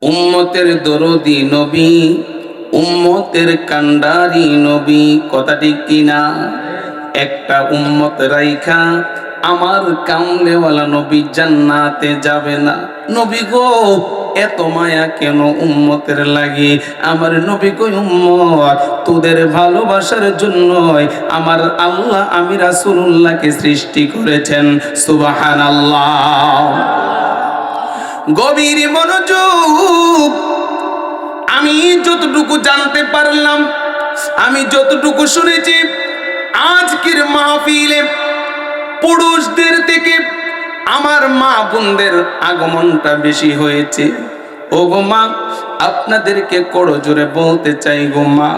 উম্মতের দরদি নবী, উম্মতের কান্ডারি নবী, কথাটি কিনা? একটা উম্মত রাইখা আমার কামলেওয়ালা নবী জান্নাতে যাবে না। নবী গো, এত মায়া কেন উম্মতের লাগে? আমার নবী কই, উম্মত তোদের ভালোবাসার জন্যই আমার আল্লাহ আমি রাসূলুল্লাহকে সৃষ্টি করেছেন। সুবহানাল্লাহ। গভীর মনোযোগ। আমি যতটুকু জানতে পারলাম, আমি যতটুকু শুনেছি, আজকের মাহফিলে পুরুষদের থেকে আমার মা বোনদের আগমনটা বেশি হয়েছে। ও গো মা, আপনাদেরকে করজোরে বলতে চাই গো মা,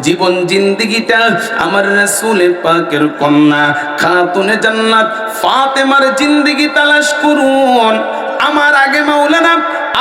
জীবন জিন্দেগিটা আমার রাসূল পাকের কন্যা খাতুনে জান্নাত ফাতেমার জিন্দেগি তালাশ করুন। আমার আগে মাওলানা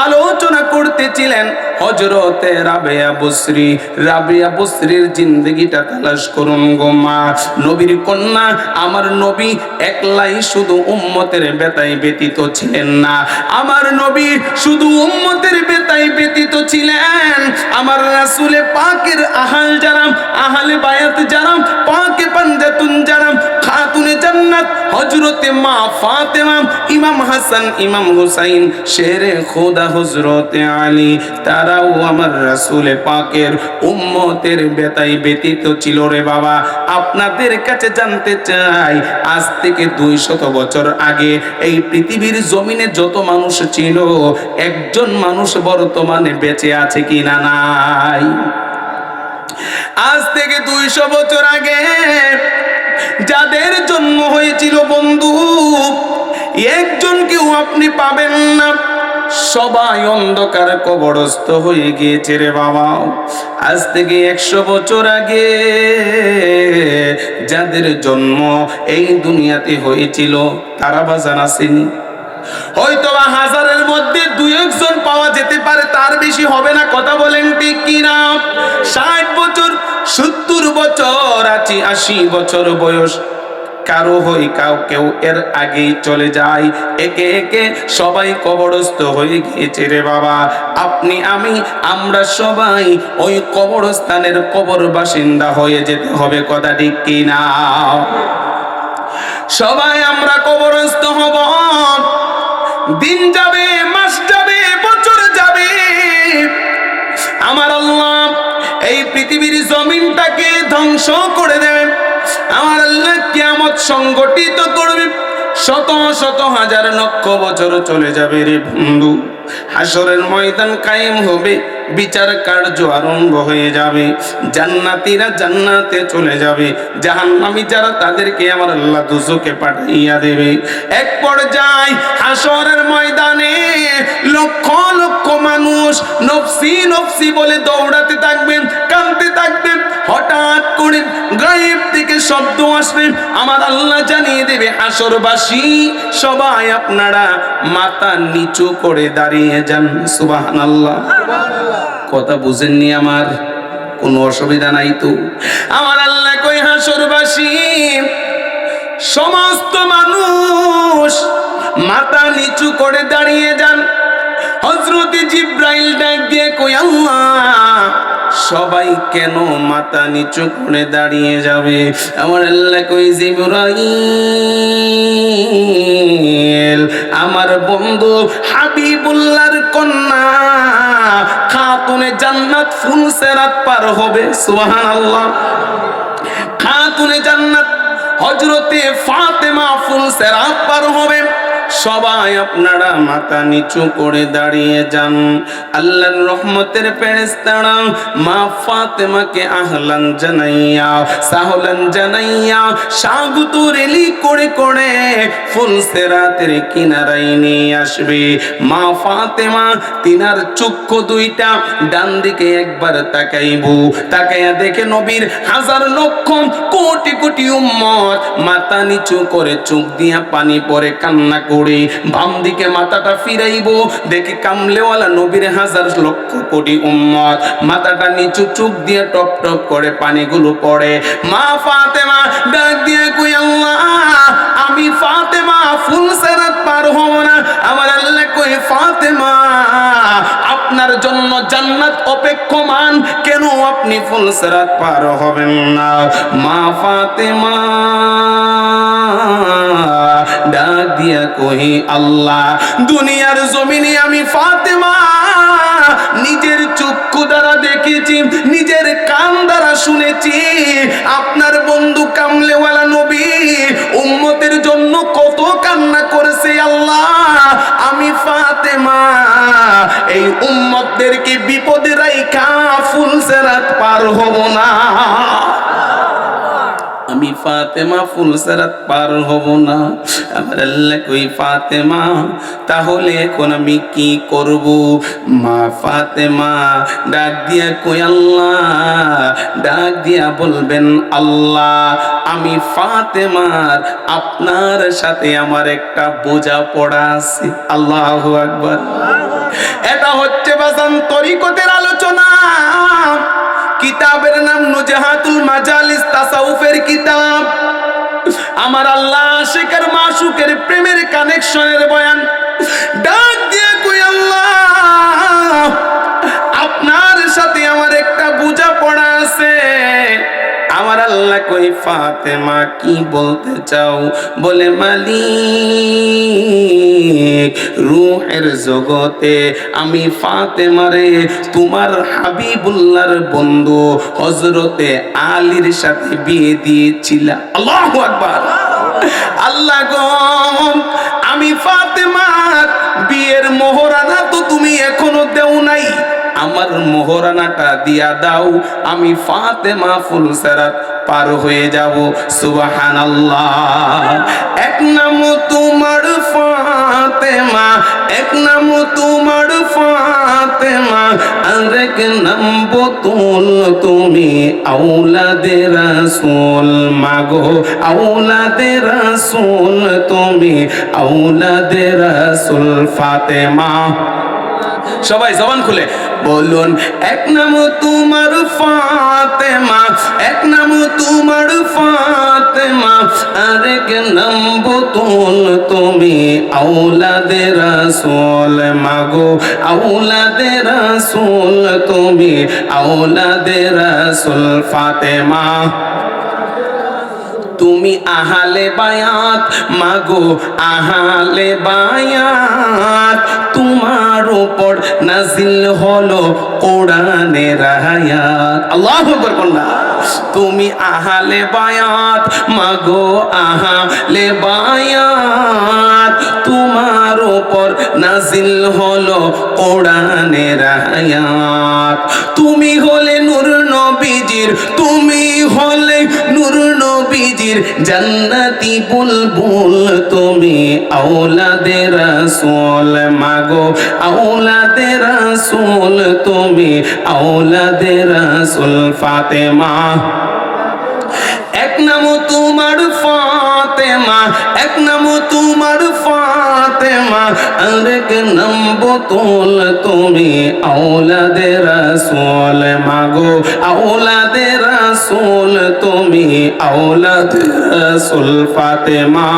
আলোচনা করতেছিলেন হযরতে রাবিয়া বসরি। রাবিয়া বসরির জিন্দেগিটা তালাশ করুন গো মা। নবীর কন্যা আমার নবী একলাই শুধু উম্মতের বেতায় ব্যতীত ছিলেন না। আমার নবী শুধু উম্মতের বেতায় ব্যতীত ছিলেন, আমার রাসূলে পাকের আহাল যারা, আহলে বায়াত যারা, পাকে পাঞ্জাতুন যারা, খাতুনে জান্নাত হযরতে মা ফাতেমা, ইমাম হাসান, ইমাম হুসাইন, শেরে খোদা হযরতে আলী, তারাও আমার রাসূলে পাকের উম্মতের বেতায় ব্যতীত ছিল রে বাবা। আপনাদের কাছে জানতে চাই, আজ থেকে 200 বছর আগে এই পৃথিবীর জমিনে যত মানুষ ছিল, একজন মানুষ বর্তমানে বেঁচে আছে কিনা? নাই। আজ থেকে 200 বছর আগে যাদের জন্ম হয়েছিল বন্ধু, একজনকেও আপনি পাবেন না। সবাই অন্ধকার কবরস্থ হয়ে গিয়েছে রে বাবা। আজ থেকে 100 বছর আগে যাদের জন্ম এই দুনিয়াতে হয়েছিল, তারা বাজান আসেনি। হয়তো হাজারের মধ্যে 2-1 জন পাওয়া যেতে পারে, তার বেশি হবে না। কথা বলেন ঠিক কিনা? 60 বছর, 70 বছর, 80 বছর বয়স কারো হয়, কেউ এর আগেই চলে যায়। একে একে সবাই কবরস্থ হয়ে গিয়েছে রে বাবা। আপনি আমি আমরা সবাই ওই কবরস্থানের কবর বাসিন্দা হয়ে যেতে হবে। কথা ঠিক কিনা? সবাই আমরা কবরস্থ হব। দিন যাবে, মাস যাবে, বছর যাবে, আমার আল্লাহ এই পৃথিবীর জমিনটাকে ধ্বংস করে দেবেন। আমার আল্লাহ কিয়ামত সংগঠিত করবে। শত শত হাজার লক্ষ বছর চলে যাবে রে বন্ধু। হাসরের ময়দান কায়েম হবে, বিচার কার্য আরম্ভ হয়ে যাবে। জান্নাতীরা জান্নাতে চলে যাবে, জাহান্নামী যারা তাদেরকে আমার আল্লাহ দুজকে পাঠাইয়া দেবে। এক পর্যায়ে হাসরের ময়দানে লক্ষ লক্ষ মানুষ নফসি নফসি বলে দৌড়াতে থাকবেন, কাঁদতে থাকবেন। হঠাৎ করে গায়েব থেকে শব্দ আসবে, আমার আল্লাহ জানিয়ে দেবে, হাসরবাসী সবাই আপনারা মাথা নিচু করে দাঁড়িয়ে যান। সুবহানাল্লাহ। কথা বুঝেননি? আমার কোনো অসুবিধা নাই তো? আমার আল্লাহ কই, হাসরবাসী সমস্ত মানুষ মাথা নিচু করে দাঁড়িয়ে যান। হযরতে জিবরাইল ডাক দিয়ে কই, আল্লাহ সবাই কেন মাথা নিচু করে দাঁড়িয়ে যাবে? আমার আল্লাহ কই, জিবরাইল আমার বন্ধু হাবিবুল্লাহর কন্যা খাতুনে জান্নাত ফুলসেরাত পার হবে। সুবহানাল্লাহ। খাতুনে জান্নাত হযরতে ফাতেমা ফুলসেরাত পার হবে। সবাই আপনারা মাথা নিচু করে দাঁড়িয়ে যান। আল্লাহর রহমতের ফেরেশতারা মা ফাতেমাকে আহলান জানাইয়া, সাহলান জানাইয়া, স্বাগত রেলি করে করে ফুলসেরাতের কিনারায় নিয়ে আসবে। মা ফাতেমা তিনার চক্ষু দুইটা ডান দিকে একবার তাকাইবো, তাকাইয়া দেখে নবীর হাজার লক্ষ কোটি কোটি উম্মত মাথা নিচু করে চোখ দিয়া পানি পড়ে কান্না করে। বাম দিকে মাথাটা ফিরাইবো, দেখি কামলেওয়ালা নবীর হাজার লক্ষ কোটি উম্মত মাথাটা নিচু, চোখ দিয়ে টপ টপ করে পানিগুলো পড়ে। মা ফাতেমা ডাক দিয়ে কই, আল্লাহ আমি আমি ফাতেমা ফুলসেরাত পার হব না। আমার আল্লাহ কই ফাতেমা আপনার জন্য জান্নাত অপেক্ষমান, কেন আপনি ফুলসেরাত পার হবেন না? মা ফাতেমা ডাক দিয়া কই আল্লাহ, দুনিয়ার জমিনে আমি ফাতেমা নিজের চক্ষু দ্বারা দেখেছি, নিজের কান দ্বারা শুনেছি আপনার বন্ধু কামলেওয়ালা নবী উম্মতের জন্য কত কান্না করেছে। আল্লাহ আমি ফাতেমা এই উম্মতদেরকে বিপদে রাইখা ফুলসেরাত পার হব না। আমি ফাতেমা ফুলসেরাত পার হব না। আমার আল্লাহ কই ফাতেমা তাহলে এখন আমি কি করব? মা ফাতেমা ডাক দিয়া কই আল্লাহ, ডাক দিয়া বলবেন আল্লাহ আমি ফাতেমার আপনার সাথে আমার একটা বোঝা পড়া আছে। আল্লাহু আকবার। এটা হচ্ছে বাজান তরিকতের আলোচনা। কিতাবের নাম নুজহাতুল মাজালিস, তাসাউফের কিতাব। আমার আল্লাহ আশিকের মাশুকের প্রেমের কানেকশনের বয়ান। ডাক দিয়ে কই আল্লাহ আপনার সাথে আমার একটা বোঝা পড়া আছে। আমার আল্লাহ কই ফাতেমা কি বলতে চাও? বলে মালিক রূহের জগতে আমি ফাতেমারে তোমার হাবিবুল্লাহর বন্ধু হযরতে আলীর সাথে বিয়ে দিয়েছিলাম। আল্লাহু আকবার। আল্লাহ গো আমি ফাতেমার বিয়ের মোহরানা তো তুমি এখনো দেও নাই, আমার মোহরানাটা দিয়া দাও, আমি ফাতেমা ফুলসেরাত পার হয়ে যাব। সুবহানাল্লাহ। এক নাম তোমার ফাতেমা, এক নাম তোমার ফাতেমা, আরেক নাম বতুল, তুমি আওলাদে রাসূল। মাগো আওলাদে রাসূল, তুমি আওলাদে রাসূল ফাতেমা। সবাই জবান খুলে বলুন এক নাম তোমার ফাতেমা, এক নাম তোমার ফাতেমা, আরেক নাম বতুল, তুমি আওলাদে রাসূল। মাগো আওলাদে রাসূল, তুমি আওলাদে রাসূল ফাতেমা। তুমি আহলে বায়াত, মাগো আহলে বায়াত, তোমার উপর নাজিল হলো কোরআনের আয়াত। আল্লাহু আকবার বলনা। তুমি আহলে বায়াত, মাগো আহলে বায়াত, তোমার উপর নাজিল হলো কোরআনের আয়াত। তুমি হলে নূর নবীজির, তুমি হলে নূর নবীজির জান্নাতি বুলবুল, তুমি আওলাদে রাসূল। মাগো আওলাদে রাসূল, তুমি আওলাদে রাসূল ফাতেমা। এক নাম তোমার ফাতেমা, এক নাম তোমার ফাতেমা, আরেক নাম বতুল, তুমি আওলাদে রাসূল। মাগো আওলাদে রাসূল, তুমি আওলাদে রাসূল ফাতেমা।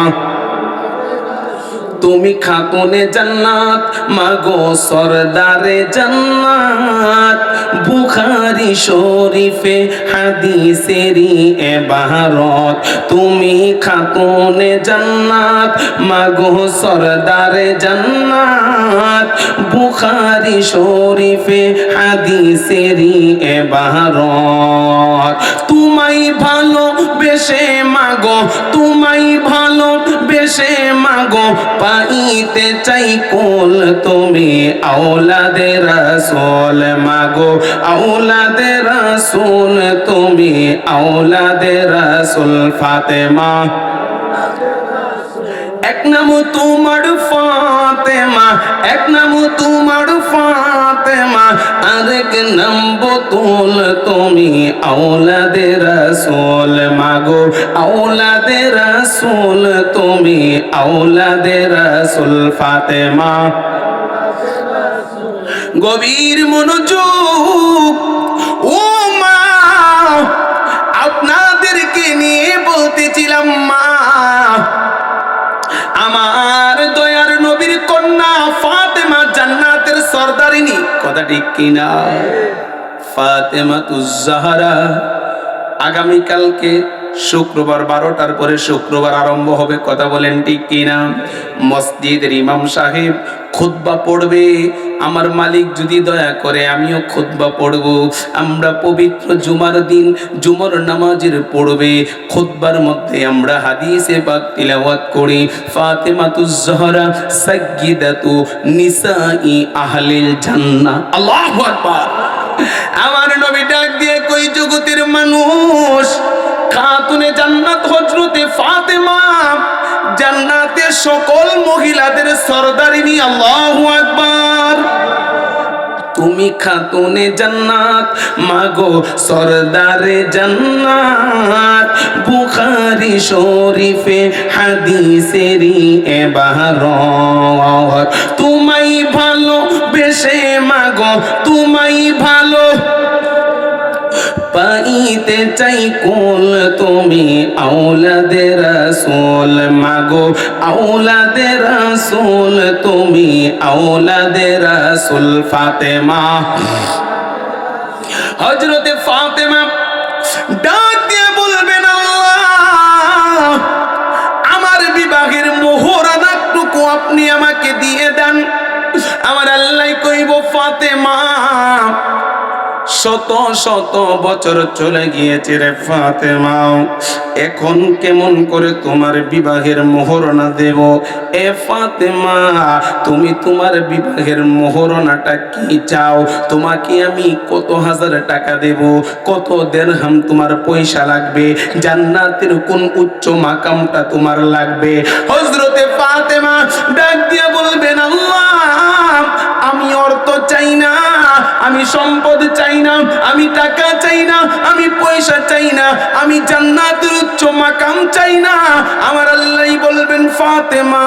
তুমি খাতুনে জান্নাত, মাগো সরদারে জান্নাত, বুখারী শরীফে হাদিসেরই ইবারত। তুমি খাতুনে জান্নাত, মাগো সরদারে জান্নাত, বুখারী শরীফে হাদিসেরই ইবারত। তোমায় ভালোবেসে মাগো, তোমায় ভালোবেসে মাগো পাইতে চাই কুল, তুমি আওলাদে রাসূল। মাগো আওলাদে রাসূল, তুমি আওলাদে রাসূল ফাতেমা। এক নাম তোমার ফাতেমা, এক নাম তোমার ফাতেমা, আরেক নাম বতুল, তুমি আওলাদে রাসূল। মাগো আওলাদে রাসূল, তুমি আওলাদে রাসূল ফাতেমা। গভীর মনোযোগ ও মা, আপনাদেরকে নিয়ে বলতেছিলাম মা সরদারিনী, কথা ঠিক কিনা? ফাতেমাতুজ জাহরা। আগামীকালকে শুক্রবার 12টার পরে শুক্রবার আরম্ভ হবে, কথা বলেন ঠিক কিনা? মসজিদের ইমাম সাহেব খুতবা পড়বে। আমার মালিক যদি দয়া করে আমিও খুতবা পড়ব। আমরা পবিত্র জুমার দিন জুমার নামাজের পড়বে। খুতবার মধ্যে আমরা হাদিসে পাক তিলাওয়াত করি, ফাতেমাতুজ জাহরা সাইয়্যিদাতু নিসাই আহলিল জান্নাহ। আল্লাহু আকবার। আমার নবী ডাক দিয়ে কই, জগতের মানুষ, খাতুনে জান্নাত হযরতে ফাতেমা জান্নাতের সকল মহিলাদের সরদারিনী। আল্লাহু আকবার। তুমি খাতুনে জান্নাত, মাগো সরদারে জান্নাত। বুখারী শরীফে হাদিসেরই এবারত। তোমায় ভালো বেশে মাগো, তোমায় ভালো পাইতে চাই কুল, তুমি আওলাদে রাসূল। মাগো আওলাদে রাসূল, তুমি আওলাদে রাসূল। ফাতেমা, হযরতে ফাতেমা ডাক দিয়ে বলবেন, আল্লাহ আমার বিবাহের মোহরানাটুকু আপনি আমাকে দিয়ে দেন। আমার আল্লাহ কইব, ফাতেমা শত শত বছর চলে গিয়েছে রে ফাতেমা, এখন কেমন করে তোমার বিবাহের মোহরনা দেব? এ ফাতেমা, তুমি তোমার বিবাহের মোহরনাটা কি চাও? তোমাকে আমি কত হাজার টাকা দেব, কত দিরহাম তোমার পয়সা লাগবে, জান্নাতের কোন উচ্চ মাকামটা তোমার লাগবে? হযরতে ফাতেমা ডাক দিয়ে বলবেন, আল্লাহ আমি অর্থ চাই না, আমি সম্পদ চাই না, আমি টাকা চাই না, আমি পয়সা চাই না, আমি জান্নাতের উচ্চ মাকাম চাই না। আমার আল্লাহ বলবেন, ফাতেমা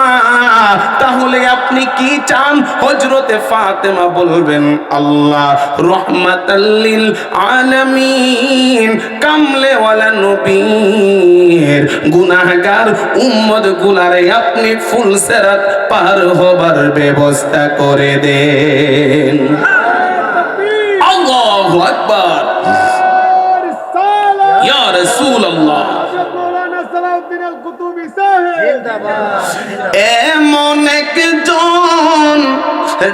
তাহলে আপনি কি চান? হযরতে ফাতেমা বলবেন, আল্লাহ রাহমাতাল লিল আলামিন, কামলে ওয়ালা নবীর গুনাহগার উম্মত গুলারে আপনি ফুল সিরাত পার হবার ব্যবস্থা করে দেন। আল্লাহু আকবার। ইয়া রাসূলুল্লাহ। এমন একজন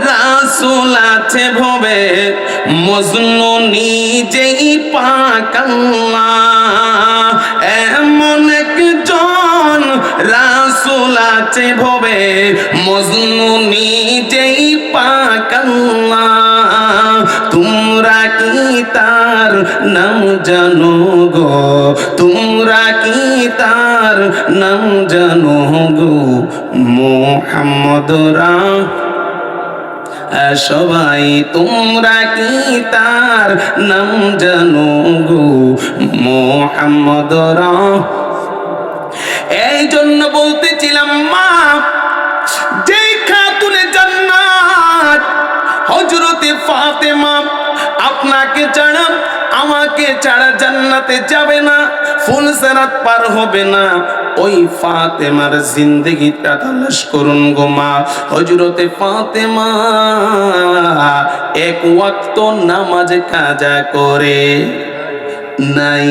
রাসূল আছে ভবে, মজনু নিজেই পাক আল্লাহ। এমন একজন রাসূল আছে ভবে, মজনু নিজেই পাক আল্লাহ। তোমরা কি তার নাম জানো গো? তোমরা কি তার নাম জানো গো? মুহাম্মদ সবাই তোমরা কি তার নাম জানো গো? মুহাম্মদ। এই জন্য বলতেছিলাম, মা যে খাতুনে জান্নাত হযরতে ফাতেমা আপনাকে ছাড়া আমাকে ছাড়া জান্নাতে যাবে না, ফুল সিরাত পার হবে না, ওই ফাতেমার জিন্দেগিটা তালাশ করুন গো মা। হযরতে ফাতেমা এক ওয়াক্ত নামাজ কাজা করে নাই,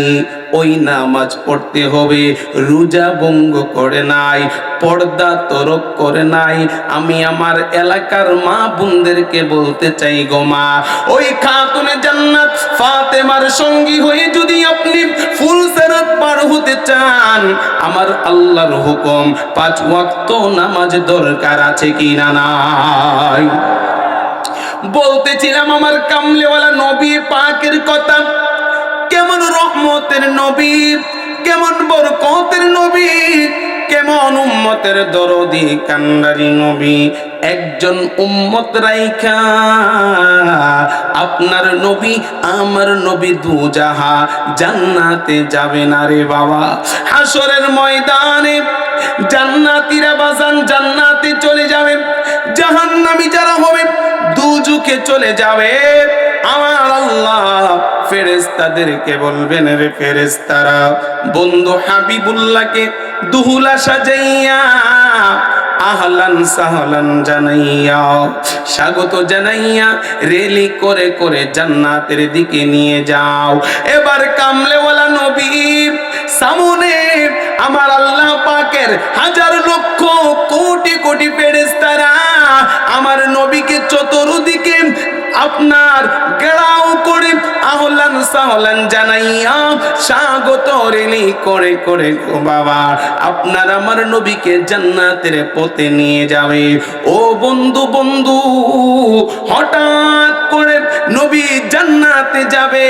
ওই নামাজ পড়তে হবে, রোজা ভঙ্গ করে নাই, পর্দা তরক করে নাই। আমি আমার এলাকার মা বোনদেরকে বলতে চাই গো মা, ওই খাতুনে জান্নাত ফাতেমার সঙ্গী হয়ে যদি আপনি ফুল সিরাত পার হতে চান, আমার আল্লাহর হুকুম 5 ওয়াক্ত নামাজ দরকার আছে কি না নাই? বলতেছিলাম আমার কামলেওয়ালা নবী পাকের কথা, কেমন রহমতের নবী, কেমন বরকতের নবী, কেমন উম্মতের দরদি কান্ডারি নবী। একজন উম্মত রাইখা আপনার নবী আমার নবী দুজাহা জান্নাতে যাবে না রে বাবা। হাসরের ময়দানে জান্নাতীরা বাজান জান্নাতে চলে যাবে, জাহান্নামী যারা হবে দুজকে চলে যাবে। আমার আল্লাহ ফেরেশতাদেরকে বলবেন, রে ফেরেশতারা বন্ধু হাবিবুল্লাহকে দুহুলা সাজাইয়া আহলান সাহলান জানাইয়া, স্বাগত জানাইয়া রেলি করে করে জান্নাতের দিকে নিয়ে যাও। এবার কামলেওয়ালা নবী সামনে আমার আল্লাহ পাকের হাজার লক্ষ কোটি কোটি ফেরেশতারা আমার নবীকে চতুর্দিকে আপনার গেরাও করে আহলান সাহলান জানাইয়া স্বাগত রেলি করে করে গো বাবা আপনার আমার নবীকে জান্নাতের পথে নিয়ে যাবে। ও বন্ধু বন্ধু, হঠাৎ করে নবী জান্নাতে যাবে,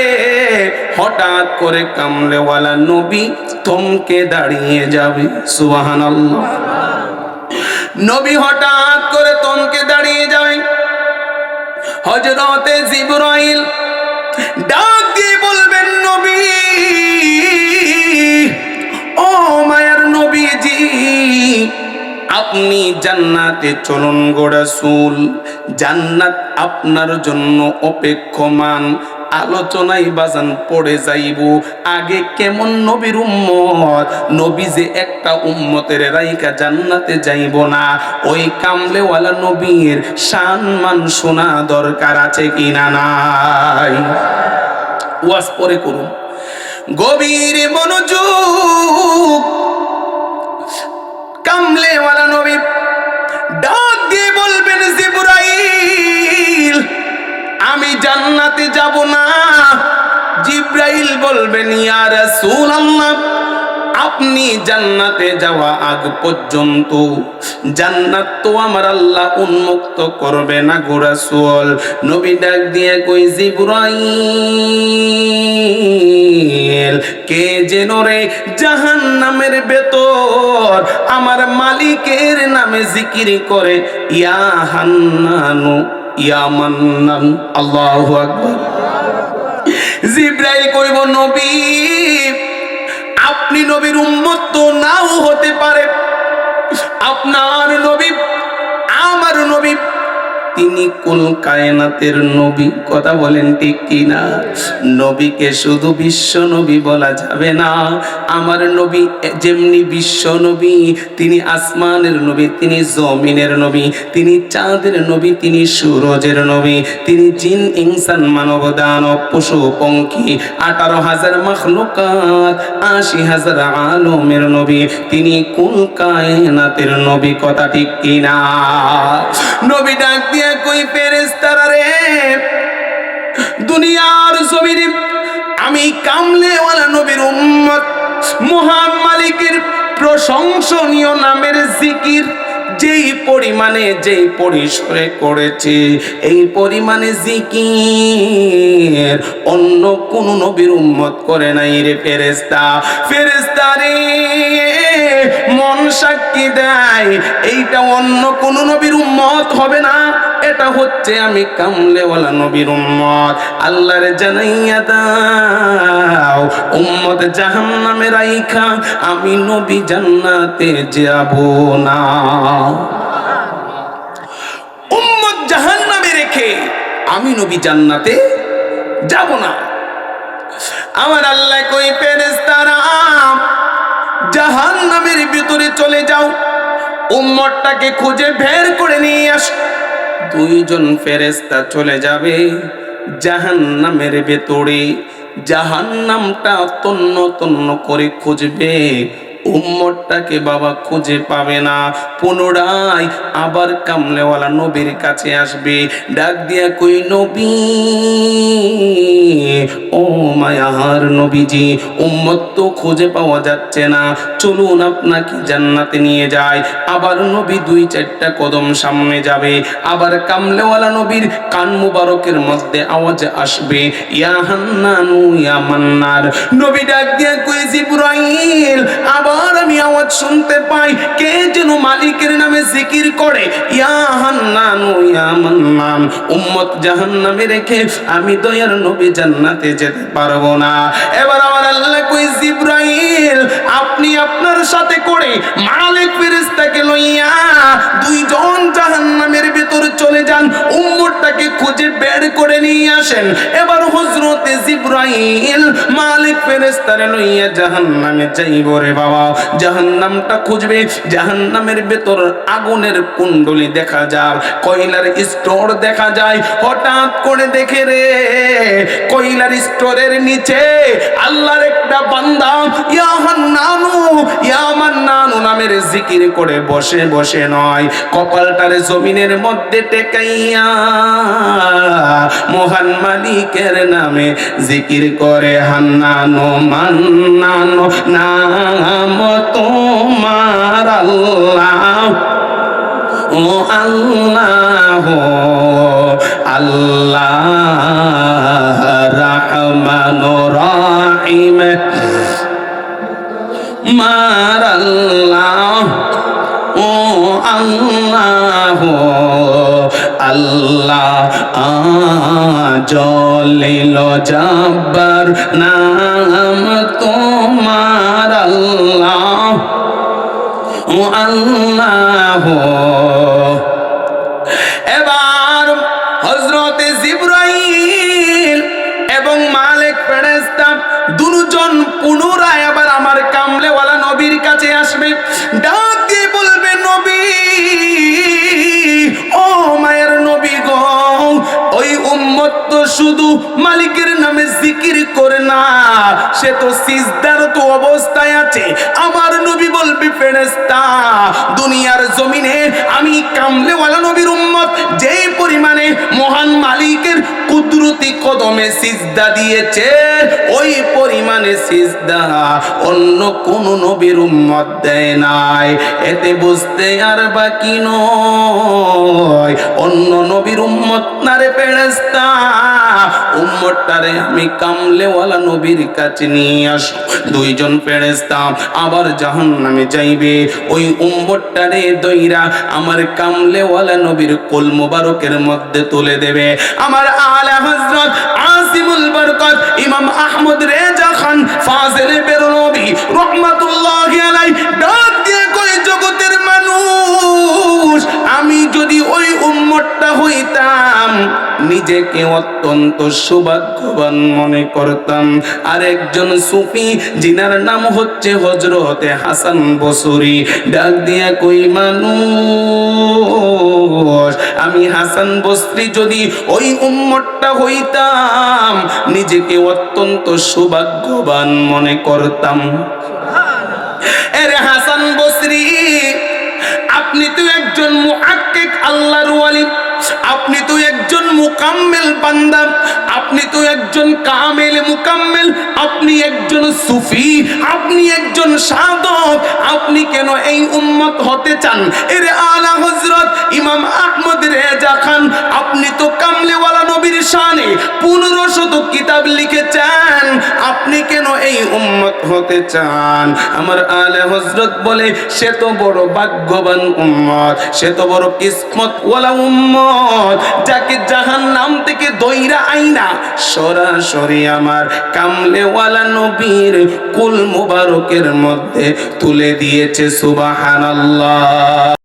হঠাৎ করে কামলেওয়ালা নবী থমকে দাঁড়িয়ে যাবে। সুবহানাল্লাহ। নবী হঠাৎ করে থমকে দাঁড়িয়ে যাবে। হযরতে জিবরাইল ডাক দিয়ে বলবেন, নবী, ও মায়ার নবীজি, আপনি জান্নাতে চলুন গো রাসূল, জান্নাত আপনার জন্য অপেক্ষমান। আলোচনায় বাজান পড়ে যাইব আগে কেমন নবীর উম্মত, নবী যে একটা উম্মতের রাইকা জান্নাতে যাইব না, ওই কামলেওয়ালা নবীর সম্মান শোনা দরকার আছে কিনা নাই? ওয়াজ পরে করুন, গভীর মনোযোগ। কামলেওয়ালা নবী ডাক দিয়ে বলবেন, জিবরাইল, আমি জান্নাতে যাব না। জিবরাইল বলবেন, ইয়া রাসূলুল্লাহ, আপনি জান্নাতে যাওয়া আগ পর্যন্ত জান্নাত তো আমার আল্লাহ উন্মুক্ত করবে না গো রাসূল। নবী ডাক দিয়ে কই, জিবরাইল, কে যেন রে জাহান্নামের ভেতর আমার মালিকের নামে জিকির করে, ইয়া হান্নানু ইয়া মান্নান। আল্লাহু আকবার। জিবরাইল কইব, নবী, আপনি নবীর উম্মত তো নাও হতে পারে, আপনার নবী আমার নবী তিনি কুল কায়নাতের নবী। কথা বলেন ঠিক কিনা? নবীকে শুধু বিশ্ব নবী বলা যাবে না। আমার নবী যেমনি বিশ্ব নবী, তিনি আসমানের নবী, তিনি জমিনের নবী, তিনি চাঁদের নবী, তিনি সূরজের নবী, তিনি জিন ইনসান মানব দানব পশু পঙ্খী 18,000 মাখলুকাত 80,000 আলমের নবী, তিনি কুল কায়নাতের নবী। কথা ঠিক কিনা? নবী ডাক দিয়ে কই, ফেরেশতারা রে, দুনিয়ার জমিনে আমি কামলেওয়ালা নবীর উম্মত মহান মালিকের প্রশংসনীয় নামের জিকির যেই পরিমাণে যেই পরিসরে করেছে, এই পরিমাণে জিকির অন্য কোন নবীর উম্মত করে নাই রে ফেরেশতা। ফেরেশতা রে, মন সাক্ষী দেয় এইটা অন্য কোন নবীর উম্মত হবে না, এটা হচ্ছে আমি কামলেওয়ালা নবীর উম্মত। আল্লাহর জানাইয়া দাও, উম্মত জাহান্নামে রাইখা আমি নবী জান্নাতে যাব না। উম্মত জাহান্নামে রেখে আমি নবী জান্নাতে যাব না। আমার আল্লাহ কই, ফেরেশতারা জাহান্নামের ভিতরে চলে যাও, উম্মতটাকে খুঁজে বের করে নিয়ে আস। দুইজন ফেরেশতা চলে যাবে জাহান্নামের ভেতরে, জাহান্নামটা তন্ন তন্ন করে খুঁজবে, উম্মতটাকে বাবা খুঁজে পাবে না। পুনরায় আবার কামলেওয়ালা নবীর কাছে আসবে, ডাক দিয়া কই, নবী, ও মায়ার নবীজি, উম্মত তো খুঁজে পাওয়া যাচ্ছে না, চলুন আপনাকে জান্নাতে নিয়ে যায়। আবার নবী 2-4টা কদম সামনে যাবে, আবার কামলেওয়ালা নবীর কান মুবারকের মধ্যে আওয়াজ আসবে, ইয়া হান্নানু ইয়া মান্নার। নবী ডাক দিয়া কই, জিবরাইল, আবার আমি আওয়াজ শুনতে পাই, কে যেন মালিকের নামে জিকির করে, ইয়া হান্নানু ইয়া মান্নান। উম্মত জাহান্নামে রেখে আমি দয়ার নবী জান্নাতে যেতে পারবো না। এবার আমার আল্লাহ কই জিবরাইল আপনি আপনার সাথে করে মালিক ফেরেশতাকে লইয়া দুইজন জাহান্নামের ভিতর চলে যান, উম্মতটাকে খুঁজে বের করে নিয়ে আসেন। এবার হযরতে জিবরাইল মালিক ফেরেশতারে লইয়া জাহান্নামে যাইব রে বাবা। জাহান্নামটা খুঁজবে, জাহান্নামের ভেতর আগুনের কুণ্ডলি দেখা যায়, কয়লার স্টোর দেখা যায়। হঠাৎ করে দেখে রে কয়লার স্টোরের নিচে আল্লাহর একটা বান্দা ইয়া হান্নানু ইয়া মান্নানু নামের জিকির করে বসে বসে নয়, কপালটারে জমিনের মধ্যে টেকাইয়া মহান মালিকের নামে জিকির করে। হান্নানু মান্নানু নাম তোমার আল্লাহ, ও আল্লাহ আল্লাহ রহমান রহিম মার আল্লাহ, ও আল্লাহ আল্লাহ জলিল জব্বার নাম তোমার আল্লাহ, ও আল্লাহ। এবার হযরতে জিবরাইল এবং মালিক ফেরেশতা দুজন পুনরায় আবার আমার কামলেওয়ালা নবীর কাছে আসবে, ডাক দিয়ে বলবে নবী, ও মায়ের নবী গো, ওই উম্মত তো শুধু মালিকের নামে জিকির করে না, সে তো সিজদারত অবস্থায় আছে। আমার নবী বলবে ফেরেশতা দুনিয়ার জমিনে আমি কামলেওয়ালা নবীর উম্মত যে পরিমাণে মহান মালিকের কুদরতি কদমে সিজদা দিয়েছে, ওই পরিমাণে সিজদা অন্য কোন নবীর উম্মত দেয় নাই। এতে বুঝতে আর বাকি নয় অন্য নবীর উম্মত না রে ফেরেশতা, উম্মতটারে আমি কামলেওয়ালা নবীর কাছে নিয়ে আসো। দুইজন ফেরেশতা আবার জাহান্নামে যাইবে, ওই উম্মতটারে দইরা আমার কামলেওয়ালা নবীর কোল মুবারকের মধ্যে তুলে দেবে। আমার আলা হযরত আসিমুল বরকত ইমাম আহমদ রেজা খান ফাজিল বেরলভী রাহমাতুল্লাহি আলাইহি ডাক দিয়ে কই, জগতের মানুষ আমি যদি ওই উম্মতটা হইতাম নিজেকে অত্যন্ত সৌভাগ্যবান মনে করতাম। আর একজন সুফি যিনার নাম হচ্ছে হযরতে হাসান বসরি ডাক দিয়া কই, মানুষ আমি হাসান বসরি যদি ওই উম্মতটা হইতাম নিজেকে অত্যন্ত সৌভাগ্যবান মনে করতাম। এরে হাসান বসরি, আপনি তো একজন মুহাক্কিক আল্লাহর ওয়ালি, আপনি তো একজন মুকাম্মেল বান্দা, আপনি তো একজন কামেল মুকাম্মেল, আপনি একজন সুফি, আপনি একজন সাধক, আপনি কেন এই উম্মত হতে চান? এরে আলা হযরত ইমাম আহমদ রেজা খান আপনি তো কামলেওয়ালা নবীর শানে 1500 কিতাব লিখেছেন, আপনি কেন এই উম্মত হতে চান? আমার আলা হযরত বলে, সে তো বড় ভাগ্যবান উম্মত, সে তো বড় কিসমত ওয়ালা উম্মত, যাকে জাহান্নাম থেকে দইরা আইনা সরাসরি আমার কামলেওয়ালা নবীর কুল মুবারকের মধ্যে তুলে দিয়েছে। সুবহানাল্লাহ।